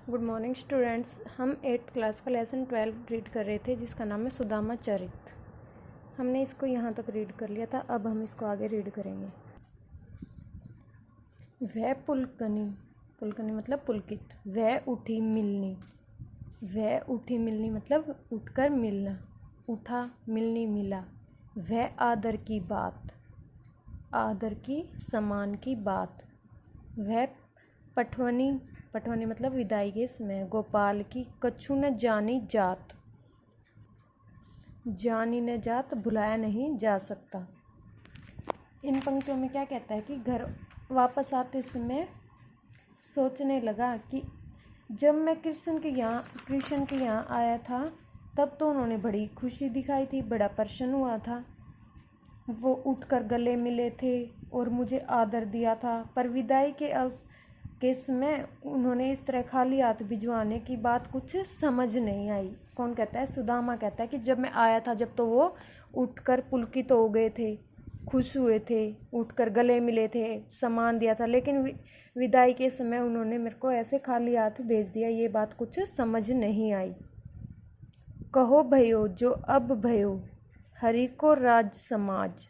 Good morning students. हम 8th class का lesson 12 read कर रहे थे जिसका नाम है सुदामा चरित। हमने इसको यहाँ तक रीड कर लिया था, अब हम इसको आगे रीड करेंगे। वह पुलकनी, पुलकनी मतलब पुलकित। वह उठी मिलनी, वह उठी मिलनी मतलब उठकर मिलना, उठा मिलनी मिला। वह आदर की बात, आदर की सम्मान की बात। वह पठवनी, पठवनी मतलब विदाई के समय। गोपाल की कछु न जानी जात, जानी न जात भुलाया नहीं जा सकता। इन पंक्तियों में क्या कहता है कि घर वापस आते समय सोचने लगा कि जब मैं कृष्ण के यहाँ आया था तब तो उन्होंने बड़ी खुशी दिखाई थी, बड़ा प्रसन्न हुआ था। वो उठकर गले मिले थे और मुझे आदर दिया था, पर विदाई के समय उन्होंने इस तरह खाली हाथ भिजवाने की बात कुछ समझ नहीं आई। कौन कहता है? सुदामा कहता है कि जब मैं आया था जब तो वो उठकर पुलकित हो गए थे, खुश हुए थे, उठकर गले मिले थे, सम्मान दिया था, लेकिन विदाई के समय उन्होंने मेरे को ऐसे खाली हाथ भेज दिया, ये बात कुछ समझ नहीं आई। कहो भयो जो अब भयो, हरि को राज समाज।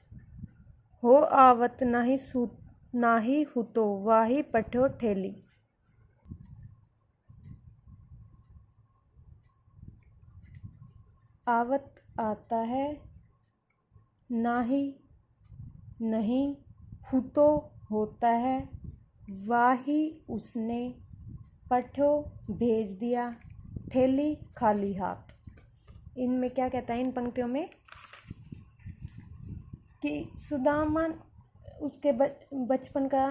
हो आवत नाही हुतो, वाही पठो ठेली। आवत आता है, नाही नहीं, हुतो होता है, वाही उसने, पठो भेज दिया, ठेली खाली हाथ। इनमें क्या कहता है इन पंक्तियों में कि सुदामा उसके बचपन का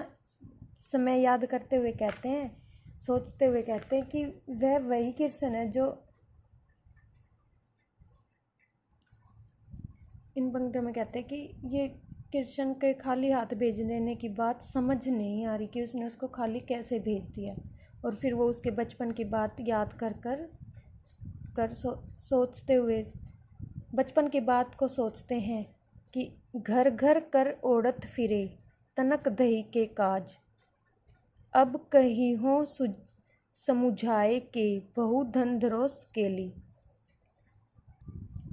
समय याद करते हुए कहते हैं, सोचते हुए कहते हैं कि वह वही कृष्ण है जो इन पंक्तियों में कहते हैं कि ये कृष्ण के खाली हाथ भेज देने की बात समझ नहीं आ रही कि उसने उसको खाली कैसे भेज दिया। और फिर वो उसके बचपन की बात याद कर सोचते हुए बचपन की बात को सोचते हैं कि घर घर कर ओढ़त फिरे, तनक दही के काज। अब कही हो समुझाए के, बहु धन धरोस केली।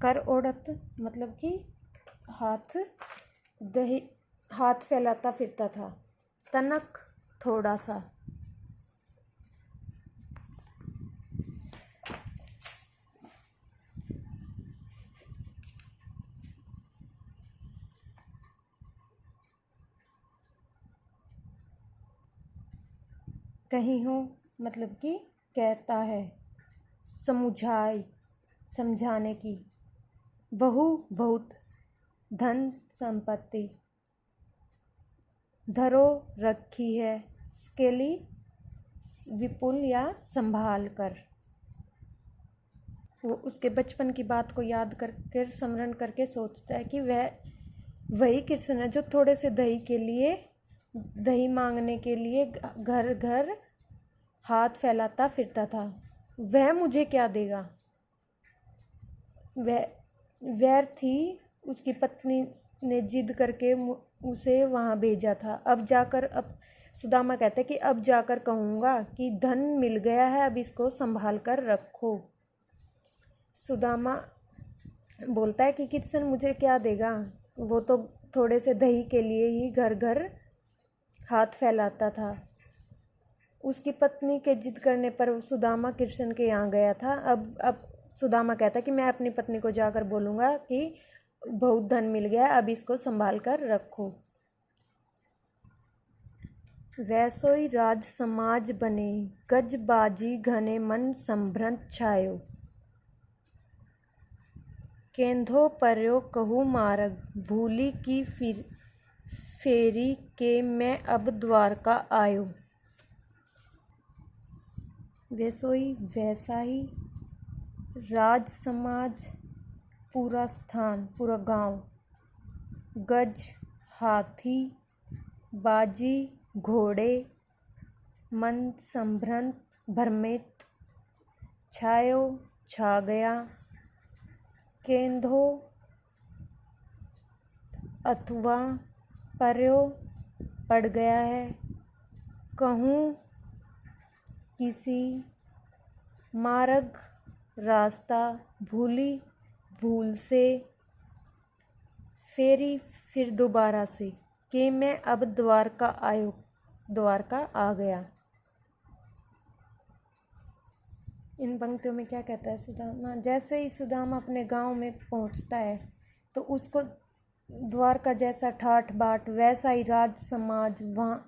कर ओढ़त मतलब कि हाथ फैलाता फिरता था। तनक थोड़ा सा, कहीं हो मतलब कि कहता है, समुझाए समझाने की, बहु बहुत, धन संपत्ति, धरो रखी है, स्केली विपुल या संभाल कर। वो उसके बचपन की बात को याद करके स्मरण करके सोचता है कि वह वही कृष्ण है जो थोड़े से दही के लिए, दही मांगने के लिए घर घर हाथ फैलाता फिरता था। वह मुझे क्या देगा? वह थी उसकी पत्नी ने जिद करके उसे वहाँ भेजा था। अब सुदामा कहते हैं कि अब जाकर कहूँगा कि धन मिल गया है, अब इसको संभाल कर रखो। सुदामा बोलता है कि कृष्ण मुझे क्या देगा, वो तो थोड़े से दही के लिए ही घर घर हाथ फैलाता था। उसकी पत्नी के जिद करने पर सुदामा कृष्ण के यहाँ गया था। अब सुदामा कहता है कि मैं अपनी पत्नी को जाकर बोलूँगा कि बहुत धन मिल गया है, अब इसको संभाल कर रखो। वैसोई राज समाज बने, गज बाजी घने मन संभ्रंत छायो। केंधो पर्यो कहू मार्ग, भूली की फेरी के मैं अब द्वारका आयो। वैसोई वैसा ही, राज समाज पूरा स्थान, पूरा गांव, गज हाथी, बाजी घोड़े, मन संभ्रंत भ्रमित, छायो छा गया, केंधो अथवा पर्यो पड़ गया है, कहूँ किसी मार्ग रास्ता भूली भूल से, फेरी फिर दोबारा से, कि मैं अब द्वारका आ गया। इन पंक्तियों में क्या कहता है सुदामा? जैसे ही सुदामा अपने गांव में पहुंचता है तो उसको द्वारका जैसा ठाठ बाट, वैसा ही राज समाज, वहाँ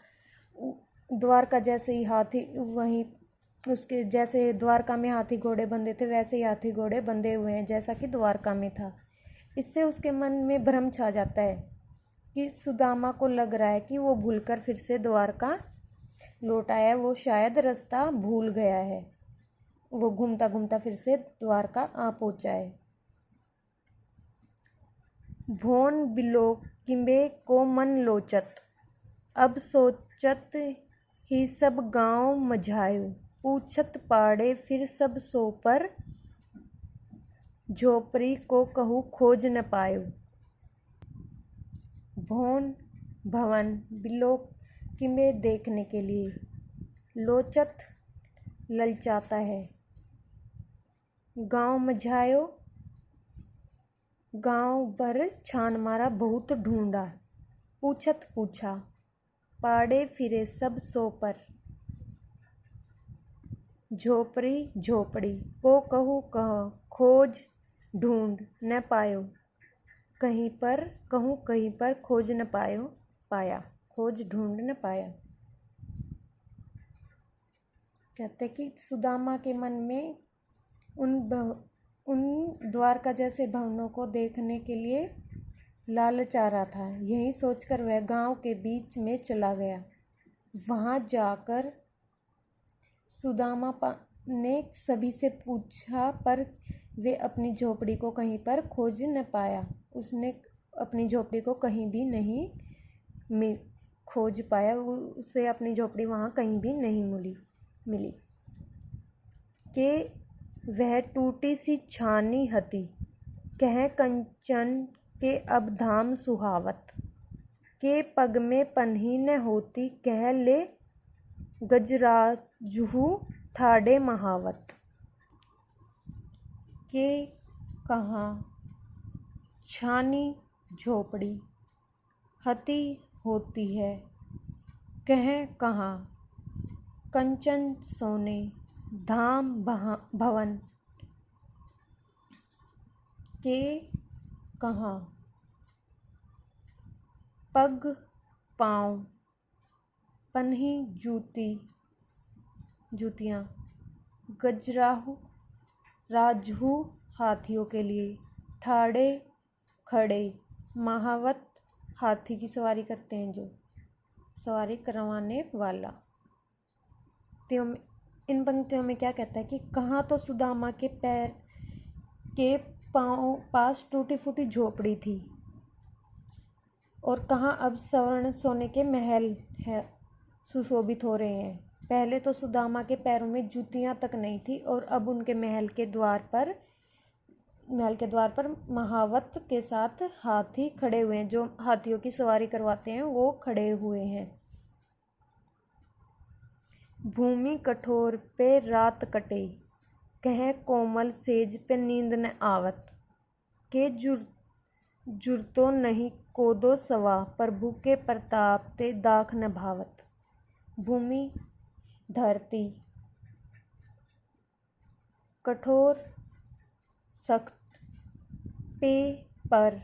द्वारका जैसे ही हाथी, वहीं उसके जैसे द्वारका में हाथी घोड़े बंधे थे वैसे ही हाथी घोड़े बंधे हुए हैं जैसा कि द्वारका में था। इससे उसके मन में भ्रम छा जाता है कि सुदामा को लग रहा है कि वो भूलकर फिर से द्वारका लौट आया है, वो शायद रास्ता भूल गया है, वो घूमता घूमता फिर से द्वारका आ पहुंचा है। भोन बिलोकिंबे को मन लोचत, अब सोचत ही सब गांव मझायो, पूछत पाड़े फिर सब सो पर, झोपड़ी को कहूँ खोज न पायो। भवन भवन बिलोकिंबे देखने के लिए, लोचत ललचाता है, गांव मझायो गांव भर छान मारा बहुत ढूंढा, पूछत पूछा, पाड़े फिरे सब सो पर, झोपड़ी झोपड़ी को कहूँ कह, खोज ढूंढ न पायो, कहीं पर खोज न पाया, खोज ढूंढ न पाया। कहते कि सुदामा के मन में उन द्वारका जैसे भवनों को देखने के लिए लालच आ रहा था। यही सोचकर वह गांव के बीच में चला गया। वहां जाकर सुदामा ने सभी से पूछा पर वे अपनी झोपड़ी को कहीं पर खोज न पाया। उसने अपनी झोपड़ी को कहीं भी नहीं खोज पाया, उसे अपनी झोपड़ी वहाँ कहीं भी नहीं मिली। के वह टूटी सी छानी हती, कह कंचन के अब धाम सुहावत, के पग में पन्ही न होती, कह ले गजराजहू ठाडे महावत। के कहाँ छानी झोपड़ी, हती होती है, कह कहाँ कंचन सोने, धाम भवन, के कहाँ पग पाँव, पन्ही जूतियाँ, राजहू हाथियों के लिए, ठाड़े खड़े, महावत हाथी की सवारी करते हैं जो सवारी करवाने वाला। इन पंक्तियों में क्या कहता है कि कहाँ तो सुदामा के पैर के पास टूटी फूटी झोपड़ी थी और कहाँ अब स्वर्ण सोने के महल है सुशोभित हो रहे हैं। पहले तो सुदामा के पैरों में जूतियां तक नहीं थी और अब उनके महल के द्वार पर महावत के साथ हाथी खड़े हुए हैं, जो हाथियों की सवारी करवाते हैं वो खड़े हुए हैं। भूमि कठोर पे रात कटे, कह कोमल सेज पे नींद न आवत, के जुरतो नहीं कोदो सवा, प्रभु के प्रताप ते दाख न भावत। भूमि धरती, कठोर सख्त, पे पर,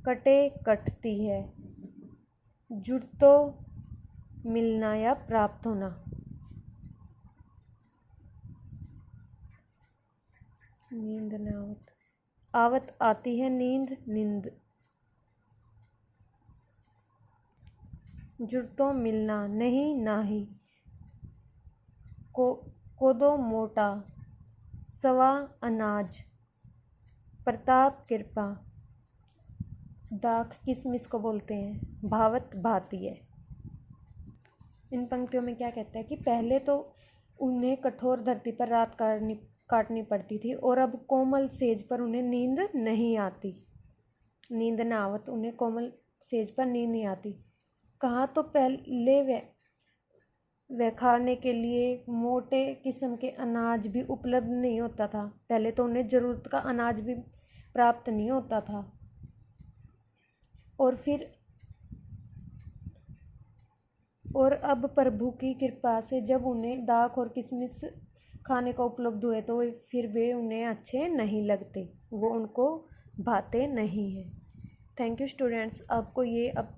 कटे कटती है, जुड़तो मिलना या प्राप्त होना। नींद न आवत आती है नींद। जुड़तो मिलना नहीं नाही, कोदो मोटा, सवा अनाज, प्रताप कृपा, दाख किसमिस को बोलते हैं, भावत भाती है। इन पंक्तियों में क्या कहता है कि पहले तो उन्हें कठोर धरती पर रात काटनी पड़ती थी और अब कोमल सेज पर उन्हें नींद नहीं आती। नींद न आवत, उन्हें कोमल सेज पर नींद नहीं आती। कहाँ तो पहले वह खाने के लिए मोटे किस्म के अनाज भी उपलब्ध नहीं होता था। पहले तो उन्हें ज़रूरत का अनाज भी प्राप्त नहीं होता था। और अब प्रभु की कृपा से जब उन्हें दाख और किशमिश खाने का उपलब्ध हुए तो फिर वे उन्हें अच्छे नहीं लगते, वो उनको भाते नहीं हैं। थैंक यू स्टूडेंट्स, आपको ये अब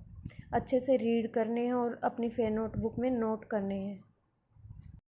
अच्छे से रीड करने हैं और अपनी फेयर नोटबुक में नोट करने हैं।